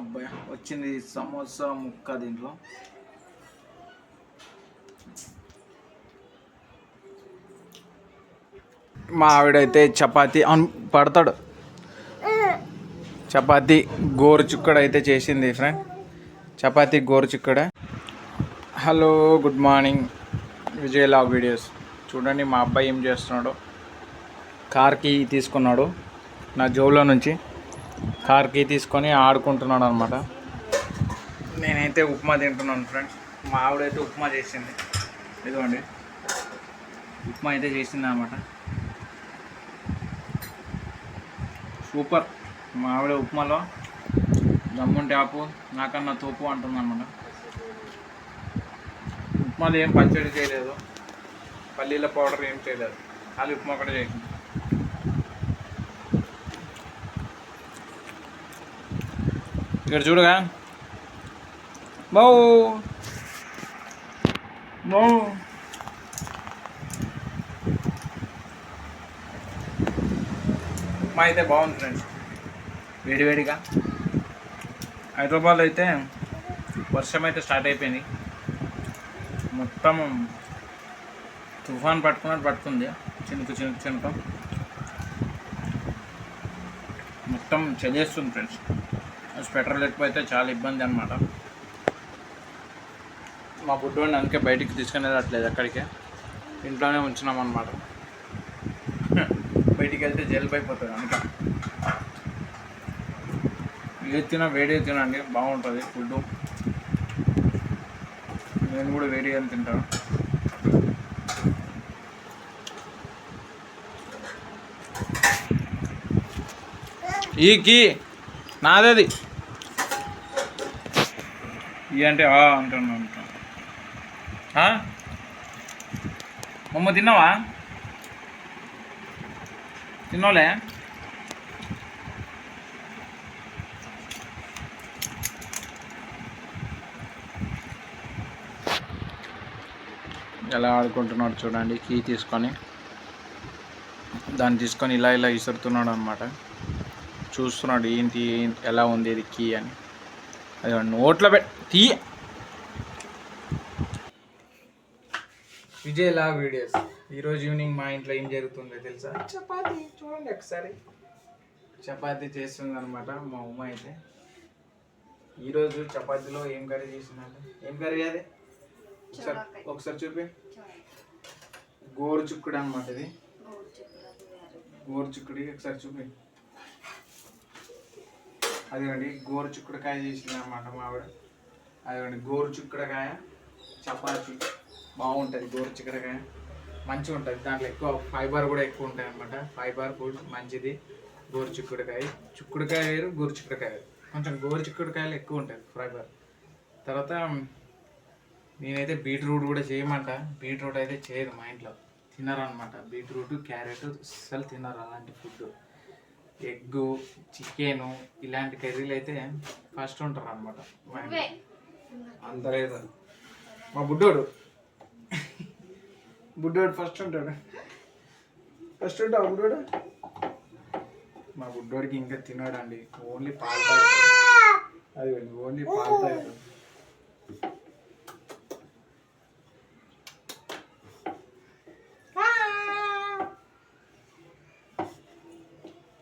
అబ్బాయి వచ్చింది సమోసా ముక్క దీంట్లో. మా ఆవిడైతే చపాతి పడతాడు. చపాతి గోరుచుక్కడ అయితే చేసింది ఫ్రెండ్. చపాతి గోరుచుక్కడ. Hello, good morning Vijay log videos. చూడండి మా అబ్బాయి ఏం చేస్తున్నాడు. కార్కి తీసుకున్నాడు నా జోబులో నుంచి. కార్కి తీసుకొని ఆడుకుంటున్నాడు అనమాట. నేనైతే ఉప్మా తింటున్నాను ఫ్రెండ్స్. మా ఆవిడైతే ఉప్మా చేసింది. ఇదిగోండి ఉప్మా అయితే చేసింది అనమాట. సూపర్. మా ఆవిడ ఉప్మాలో దమ్ముంటే ఆపు, నాకన్నా తోపు అంటుంది అనమాట. ఉప్మాలో ఏం పచ్చడి చేయలేదు, పల్లీల పౌడర్ ఏం చేయలేదు, ఖాళీ ఉప్మా కూడా చేసింది. ఇక్కడ చూడగా బావు బావు. ఉప్మా అయితే బాగుంది ఫ్రెండ్స్, వేడివేడిగా. హైదరాబాద్లో అయితే వర్షం అయితే స్టార్ట్ అయిపోయింది. మొత్తం తుఫాన్ పట్టుకున్నట్టు పట్టుకుంది. చినుకు చినుకు చినుకు మొత్తం చలిస్తుంది ఫ్రెండ్స్. స్వెటర్ లేకపోతే చాలా ఇబ్బంది అనమాట. మా బుడ్డోడిని అందుకే బయటికి తీసుకుని వెళ్ళట్లేదు ఎక్కడికి, ఇంట్లోనే ఉంచున్నాం అనమాట. బయటికి వెళ్తే జలుబు అయిపోతుంది. అందుకే ఏది తినా వేడిగా తినండి, బాగుంటుంది ఫుడ్. నేను కూడా వేడిగా తింటాను. ఈ కీ నాదేది ఈ అంటే అంటున్నా. మమ్మ తిన్నావా? తిన్నోలే. ఎలా ఆడుకుంటున్నాడు చూడండి. కీ తీసుకొని దాన్ని తీసుకొని ఇలా ఇలా విసురుతున్నాడు అనమాట. చూస్తున్నాడు ఏంటి ఎలా ఉంది ఇది కీ అని. అది నోట్లో తీ. Vijay log videos. ఈరోజు ఈవినింగ్ మా ఇంట్లో ఏం జరుగుతుందో తెలుసా? చపాతీ. చూడండి ఒకసారి, చపాతీ చేస్తుంది అనమాట మా అమ్మ అయితే. ఈరోజు చపాతీలో ఏం కర్రీ చేసిందంటే, ఏం కర్రీ అది ఒకసారి చూపి. గోరుచుక్కుడు అనమాట ఇది. గోరుచుక్కుడి ఒకసారి చూపి. అదిగోండి గోరుచుక్కుడుకాయ చేసింది అనమాట మా ఆవిడ. అదిగోండి గోరుచుక్కుడుకాయ చపాతీ బాగుంటుంది. గోరుచిక్కుడుకాయ మంచిగా ఉంటుంది, దాంట్లో ఎక్కువ ఫైబర్ కూడా ఎక్కువ ఉంటాయి అనమాట. ఫైబర్ ఫుడ్ మంచిది గోరుచిక్కుడుకాయ. చిక్కుడుకాయ వేరు, గోరుచిక్కుడుకాయ వేరు. కొంచెం గోరుచిక్కుడుకాయలు ఎక్కువ ఉంటుంది ఫైబర్. తర్వాత నేనైతే బీట్రూట్ కూడా చేయమంట. బీట్రూట్ అయితే చేయదు మా ఇంట్లో, తినరు అనమాట. బీట్రూట్ క్యారెట్ అస్సలు తినరు అలాంటి ఫుడ్. ఎగ్గు చికెను ఇలాంటి కర్రీలు అయితే ఫస్ట్ ఉంటారు అనమాట మా ఇంట్లో. అంత లేదు. మా బుడ్డోడు ఫస్ట్ ఉంటాడు. ఫస్ట్ ఉంటావు బుడ్డోడు. మా బుడ్డోడికి ఇంకా తినడండి, ఓన్లీ పాలు తాగుతాడు. అది ఓన్లీ పాలు తాగుతాడు.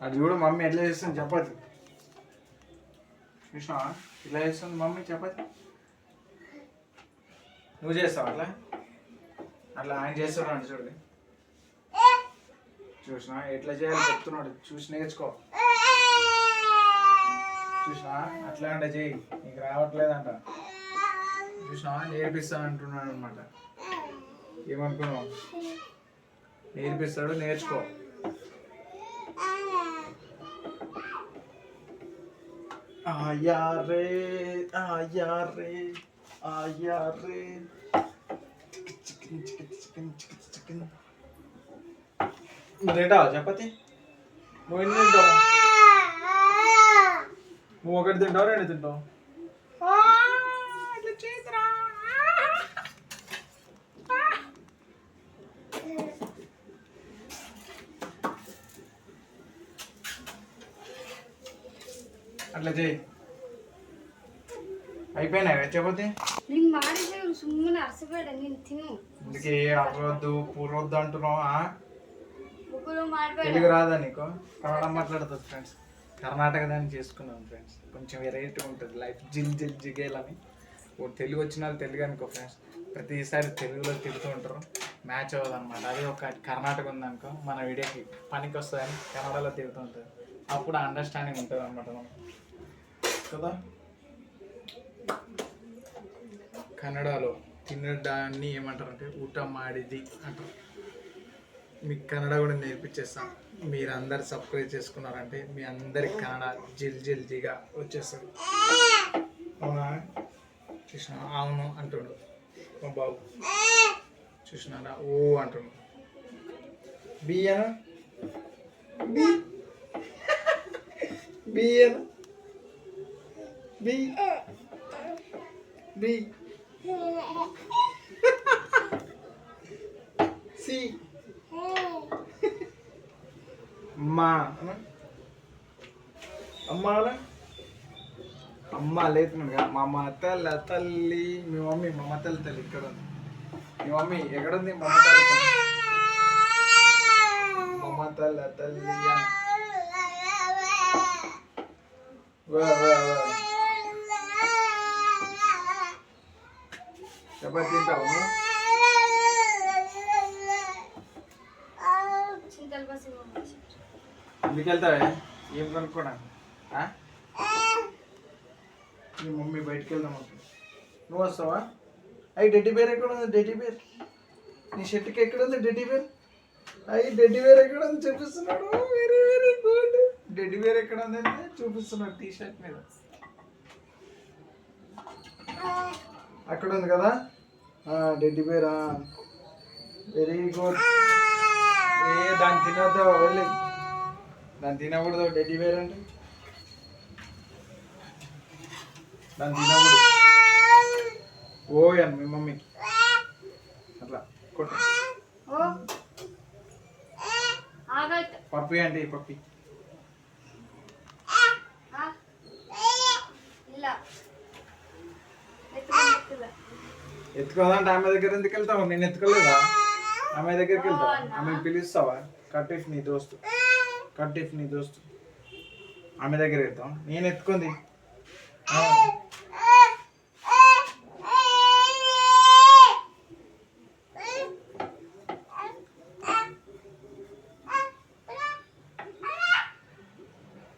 అది కూడా మమ్మీ ఎట్లా చేస్తుంది చపాతి చూసినావా? ఇలా చేస్తుంది మమ్మీ చపాతి. నువ్వు చేస్తావు అట్లా? అట్లా ఆయన చేస్తాడు అంటే చూడండి. చూసినా ఎట్లా చేయాలో చెప్తున్నాడు, చూసి నేర్చుకో. చూసినా అట్లా అంటే చెయ్యి, నీకు రావట్లేదంట. చూసినా నేర్పిస్తాను అంటున్నాడు అనమాట. ఏమనుకున్నావు? నేర్పిస్తాడు, నేర్చుకో. आया रे आया रे आया रे chicken chicken chicken chicken chicken. తింటావా చపాతి? నువ్వు ఎన్ని తింటావు? నువ్వు ఒకటి తింటావు, రెండు తింటావు? అట్లా చేయి. అయిపోయినాయి చపాతి నేను మాడితే సుమ్మనే అరసపడ నేను తిను అందుకే అవ్వద్దు పూర్వద్దు అంటున్నావా ముగ్గురు మాడిపోయి తెలుగు రాదా నీకు కన్నడ మాట్లాడుతుంది ఫ్రెండ్స్ కర్ణాటక దాన్ని చేసుకున్నాం ఫ్రెండ్స్ కొంచెం వెరైటీగా ఉంటుంది లైఫ్ జిల్ జిల్ జిగేలని తెలుగు వచ్చిన వాళ్ళు తెలుగు అనుకో ఫ్రెండ్స్ ప్రతిసారి తెలుగులో తిరుగుతూ ఉంటారు మ్యాచ్ అవ్వదు అనమాట అదే ఒక కర్ణాటక ఉందనుకో మన వీడియోకి పనికి వస్తుందని కన్నడలో తిరుగుతూ ఉంటుంది అప్పుడు అండర్స్టాండింగ్ ఉంటుంది అనమాట మనం కదా కన్నడలో తినడాన్ని ఏమంటారంటే ఊట మాడిది అంటారు మీకు కన్నడ కూడా నేర్పించేస్తాం మీరు అందరు సబ్స్క్రైబ్ చేసుకున్నారంటే మీ అందరికి కన్నడ జిల్ జిల్ జిగా వచ్చేస్తుంది అవునా చూసినా అవును అంటుండు మా బాబు చూసినారా ఓ అంటుండు బియ్యను బియ్యను బి బి సి అమ్మా అమ్మా అమ్మ లేతున్నాడు మా తల్ల తల్లి మీ మమ్మీ మా తల్లి ఇక్కడ ఉంది మీ మమ్మీ ఎక్కడుంది మమ్మ తల్ల తల్లి చపాతి తింటావు ఎందుకు వెళ్తావే ఏం కొనుక్కోడా మీ మమ్మీ బయటికి వెళ్దాం నువ్వు వస్తావా అయ్యి డెడ్డీ బేర్ ఎక్కడ ఉంది డెడ్డీ బేర్ నీ షర్ట్కి ఎక్కడ ఉంది డెడ్డీ బేర్ అయ్యి డెడ్డీ బేర్ ఎక్కడ ఉంది చూపిస్తున్నాడు వెరీ వెరీ గుడ్ డెడ్డీ బేర్ ఎక్కడ ఉంది చూపిస్తున్నాడు టీ షర్ట్ మీద అక్కడ ఉంది కదా డెడ్డీ బేరా వెరీ గుడ్ దాన్ని తినొద్దా వెళ్ళి దాన్ని తినకూడదు డెడ్డీ బేర్ అంటే దాన్ని తినకూడదు ఓయన్ మీ మమ్మీకి అట్లా కొట్టు పప్పి అంటే ఈ పప్పి ఎత్తుకోదంటే ఆమె దగ్గర ఎందుకు వెళ్తావు నేను ఎత్తుకోలేదా ఆమె దగ్గరికి వెళ్తావా ఆమె పిలుస్తావా కట్టిఫ్ నీ దోస్తు ఆమె దగ్గర వెళ్తాం నేను ఎత్తుకుంది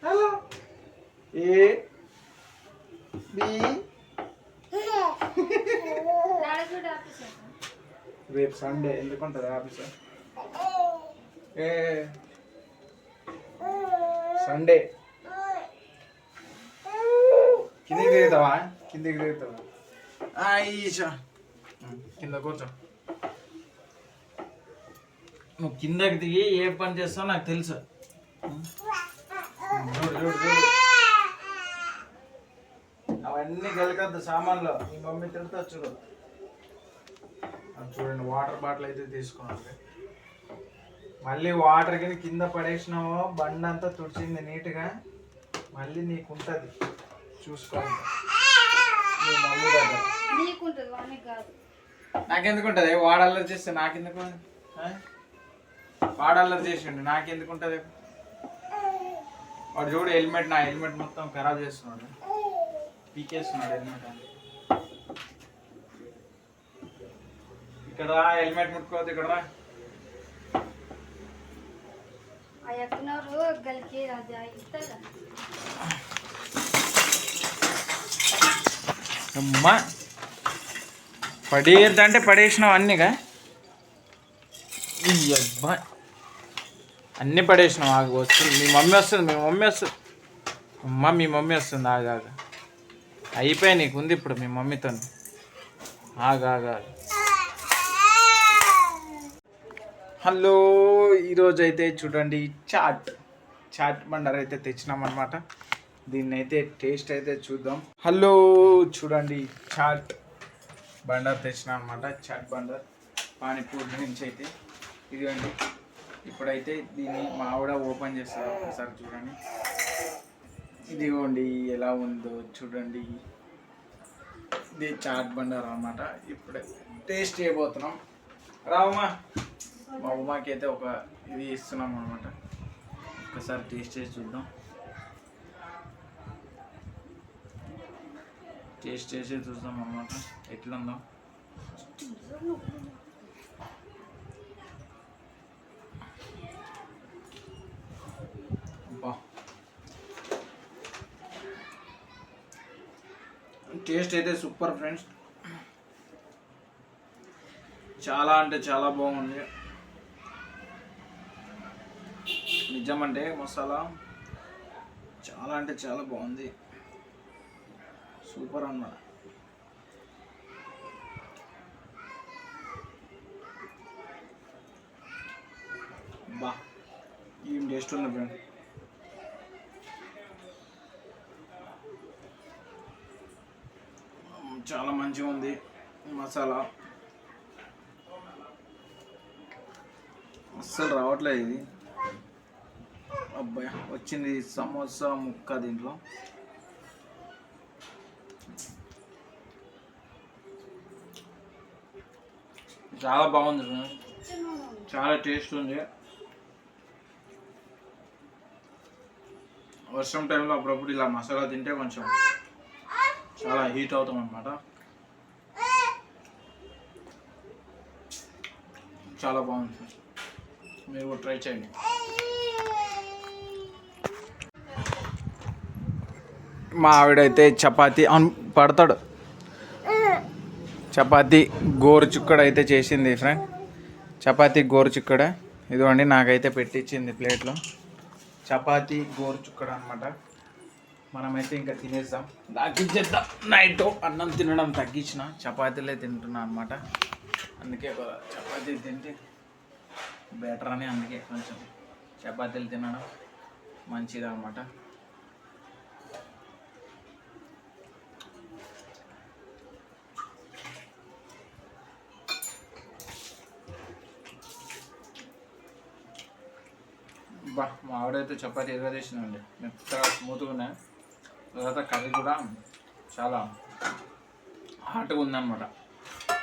హలో ఏ బి రేపు సండే ఎందుకు ఉంటుంది ఆఫీస్ ఏ సండే కిందికి దిగుతావా ఈషా కింద కూర్చో నువ్వు కిందకి దిగి ఏ పని చేస్తావు నాకు తెలుసు చూడు అవన్నీ గెలకద్దు సామాన్లో మీ మమ్మీ తిరుగుతా చూడు చూడండి వాటర్ బాటిల్ అయితే తీసుకున్నాను మళ్ళీ వాటర్ కింద పడేసినావో బండి అంతా తుడిచింది నీట్గా మళ్ళీ నీకు ఉంటుంది చూసుకోండి మీ మమ్మీ దగ్గర నాకెందుకుంటుంది వాడల్లరి చేస్తే నాకెందుకు వాడల్లరి చేసిండు నాకెందుకుంటుంది వాడు చూడు హెల్మెట్ నా హెల్మెట్ మొత్తం ఖరాబ్ చేస్తున్నాడు పీకేస్తున్నాడు హెల్మెట్ అని ఇక్కడ రా హెల్మెట్ ముట్టుకోవద్దు ఇక్కడ రా అమ్మా పడేద్దంటే పడేసినావు అన్నీగా అబ్బా అన్నీ పడేసినావు ఆగు వస్తుంది మీ మమ్మీ వస్తుంది అమ్మ మీ మమ్మీ వస్తుంది ఆగా అయిపోయాయి నీకు ఉంది ఇప్పుడు మీ మమ్మీతో ఆగా హలో ఈరోజు అయితే చూడండి చాట్ బండర్ అయితే తెచ్చినామన్నమాట దీన్ని అయితే టేస్ట్ అయితే చూద్దాం హలో చూడండి చాట్ బండర్ తెచ్చినా అనమాట చాట్ బండర్ పానీపూరి నుంచి అయితే ఇదిగోండి ఇప్పుడైతే దీన్ని మా ఆవిడ ఓపెన్ చేస్తారు ఒకసారి చూడండి ఇదిగోండి ఎలా ఉందో చూడండి ఇది చాట్ బండారు అనమాట. ఇప్పుడే టేస్ట్ చేయబోతున్నాం. రావుమా, మా ఉమాకి అయితే ఒక ఇది ఇస్తున్నాం అనమాట. ఒకసారి టేస్ట్ చేసి చూద్దాం. టేస్ట్ చేసి చూద్దాం అనమాట ఎట్లుందో. టేస్ట్ అయితే సూపర్ ఫ్రెండ్స్. చాలా అంటే చాలా బాగుంది. నిజమంటే మసాలా చాలా అంటే చాలా బాగుంది. సూపర్ అన్నమాట. బా ఏం టేస్ట్ ఉంది ఫ్రెండ్. చాలా మంచిగా ఉంది మసాలా. అస్సలు రావట్లేదు ఇది. అబ్బాయి వచ్చింది సమోసా ముక్క దీంట్లో. చాలా బాగుంది, చాలా టేస్ట్ ఉంది. వర్షం టైంలో అప్పుడప్పుడు ఇలా మసాలా తింటే కొంచెం చాలా హీట్ అవుతాం అన్నమాట. చాలా బాగుంది, మీరు కూడా ట్రై చేయండి. మా ఆవిడైతే చపాతి పడతాడు. చపాతి గోరుచిక్కుడు అయితే చేసింది ఫ్రెండ్. చపాతి గోరుచిక్కుడ ఇదిగోండి నాకైతే పెట్టించింది ప్లేట్లో. చపాతి గోరుచిక్కుడు అనమాట. మనమైతే ఇంకా తినేద్దాం, తగ్గించేద్దాం. నైట్ అన్నం తినడం తగ్గించిన, చపాతీలే తింటున్నా అనమాట. అందుకే చపాతీ తింటే బెటర్ అని, అందుకే కొంచెం చపాతీలు తినడం మంచిది అనమాట. బా మా ఆవిడైతే చపాతీ ఎదురు చేసిందండి, మెత్తగా స్మూత్గా ఉన్నాయి. తర్వాత కర్రీ కూడా చాలా హాట్గా ఉందన్నమాట.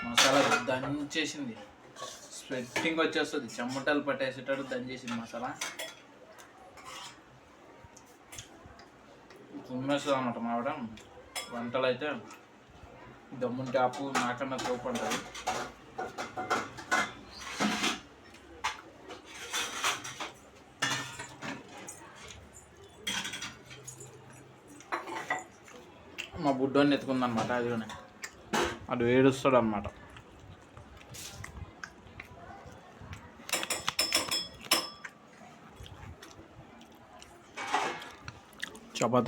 మసాలా దంచేసింది, స్వెట్టింగ్ వచ్చేస్తుంది, చెమటలు పట్టేసేటట్టు దంచేసింది మసాలా. తుమ్మేస్తుంది అన్నమాట మా ఆవిడ. వంటలు అయితే దమ్ముంటే ఆపు, నాకన్నా తోపు అంటుంది. మా బుడ్డోని ఎత్తుకుందనమాట. అదిలోనే అటు ఏడుస్తాడు అనమాట. చపాతీ